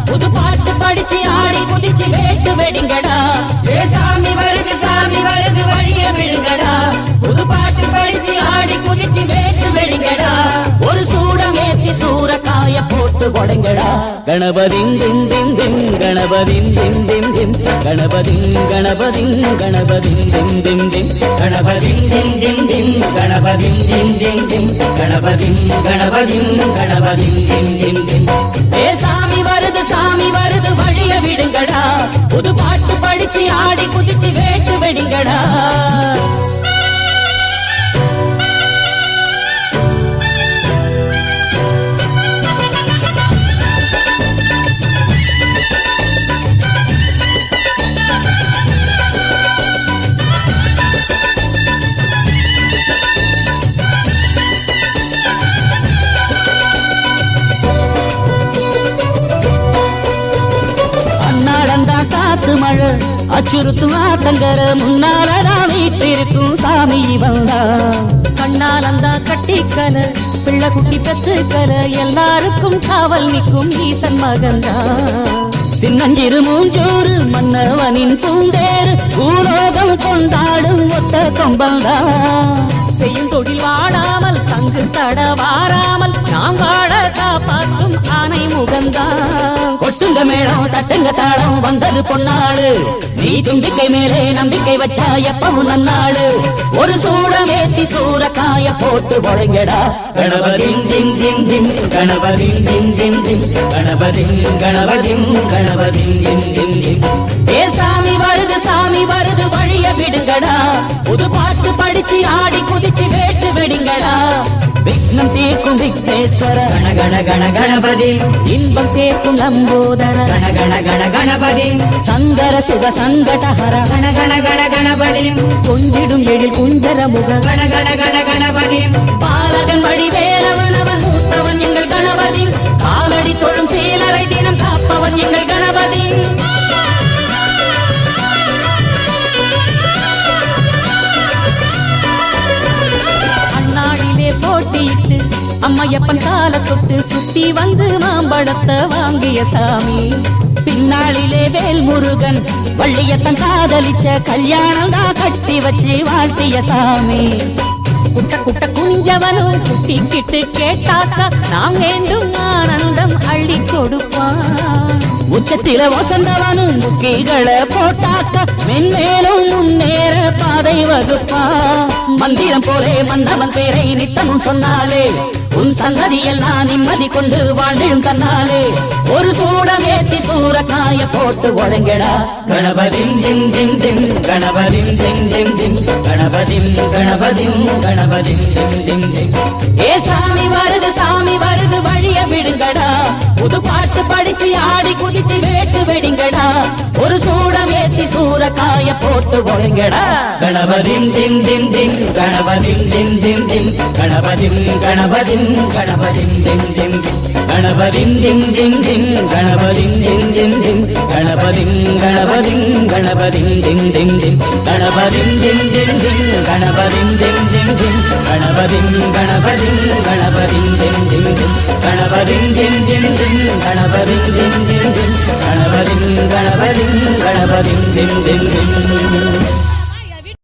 புது பாட்டு படிச்சு ஆடி குதிச்சு வேட்டு வெடிங்கடா. ஏ சாமி வருது வழிய விடுங்கடா. புது பாட்டு படிச்சு ஆடி குதிச்சு வேட்டு வெடிங்கடா. ஒரு சூடம் ஏத்தி சூரக்காய போட்டு கொடைங்கடா. கணபதிங் திம் திம் திம் கணபதிங் திம் திம் திம் கணபதிங் கணபதிங் கணபதிங் திம் திம் திம் கணபதிங் திம் திம் திம் கணபதிங் திம் திம் திம் கணபதிங் கணபதிங் கணபதிங் திம் திம் திம். ஏ சாமி வருது வழிய விடுங்கடா. புது பாட்டு படிச்சு ஆடி குதிச்சு வேட்டு வெடிங்கடா. காத்து மழை அச்சுறுத்தும் ஆத்தங்கர முன்னாலதான் வீட்டிருக்கும் சாமி வந்தா. கண்ணாலந்தா கட்டிக்கல பிள்ளை குட்டி பெத்துக்கல எல்லாருக்கும் காவல் நிற்கும் ஈசன் மகந்தா. சின்னஞ்சிறு மூஞ்சோறு மன்னவனின் பூந்தேறு பூலோகம் கொண்டாடும் ஒத்த கொம்பந்தா. செய்யும் தொழில் வாடாமல் தங்கு தட வாராமல் நாம் வாழ காப்பாற்றும் ஆனை முகந்தா. கொட்டுங்க மேளம் தட்டுங்க தாளம் வந்தது பொன்னாடு. நீ தும்பிக்கை மேலே நம்பிக்கை வச்சா எப்பவும் நன்னாடு. ஒரு சூடம் ஏத்தி சூரக்காய போட்டு வழங்கடா. கணபதிங் திம் திம் திம் கணபதிங் திம் திம் திம் கணபதிங் கணபதிங் கணபதிங் திம் திம் திம். ஏ சாமி வருது வழிய விடுங்கடா. புது பாட்டு படிச்சு ஆடி குதிச்சு வேட்டு வெடிங்கடா. விக்னம் தீர்க்கும் விக்னேஸ்வர கண கண கண கணபதி. இன்பம் சேர்க்கும் லம்போதர கண கண கண கணபதி. சங்கர சுக சங்கடஹர கண கண கண கணபதி. கொஞ்சிடும் எழில் குஞ்சர முக கண கண கண கணபதி. பாலகன் வழி வேலவனவன் மூத்தவன் எங்கள் கணபதி. காலடி தொழும் சீலரை தினம் காப்பவன் எங்கள் கணபதி. போட்டியிட்டு அம்மையப்பன் கால தொட்டு சுத்தி வந்து மாம்பழத்தை வாங்கிய சாமி. பின்னாளிலே வேல் முருகன் வள்ளியத்தன் காதலிச்ச கல்யாணம் தான் கட்டி வச்சு வாழ்த்திய சாமி. குட்ட குட்ட குஞ்சவனும் குட்டிக்கிட்டு கேட்டாக்கா நாம் வேண்டும் ஆனந்தம் அள்ளி கொடுப்பான். உச்சத்தில வசந்தவனும் முக்கிகளை போட்டாக்க மென்மேலும் முன்னேற பாதை வகுப்பா. மந்திரம் போலே மன்னவன் பேரை நித்தமும் சொன்னாலே உன் சந்ததி எல்லாம் நிம்மதி கொண்டு வாழ்ந்தும் தன்னாலே. ஒரு சூடம் ஏத்தி சூரக்காய போட்டு ஒழுங்கடா. கணபதிம் திம் திம் திம் கணபதிம் திம் திம் திம் கணபதிம் கணபதிம் கணபதிம் திம் திம் திம். ஏ சாமி வருது வழிய விடுங்கடா. புது பாட்டு படிச்சு ஆடி குதிச்சு வேட்டு வெடிங்கடா. ஒரு சூடம் ஏத்தி சூரக்காய போட்டு ஒழுங்கடா. கணபதிம் திம் திம் திம் கணபதிம் திம் திம் திம் கணபதிம் கணபதிம் கணபதிம் திம் திம் திம் கணபதிம் திம் திம் திம் கணபதிம் திம் திம் திம் கணபதிம் கணபதிம் கணபதிம் திம் திம் திம் கணபதிம் திம் திம் திம் கணபதிம் திம் திம் திம் கணபதிம் கணபதிம் கணபதிம் திம் திம் திம் கணபதிம் திம் திம் திம் கணபதிம் திம் திம் திம் கணபதிம் கணபதிம் கணபதிம் திம் திம் திம்.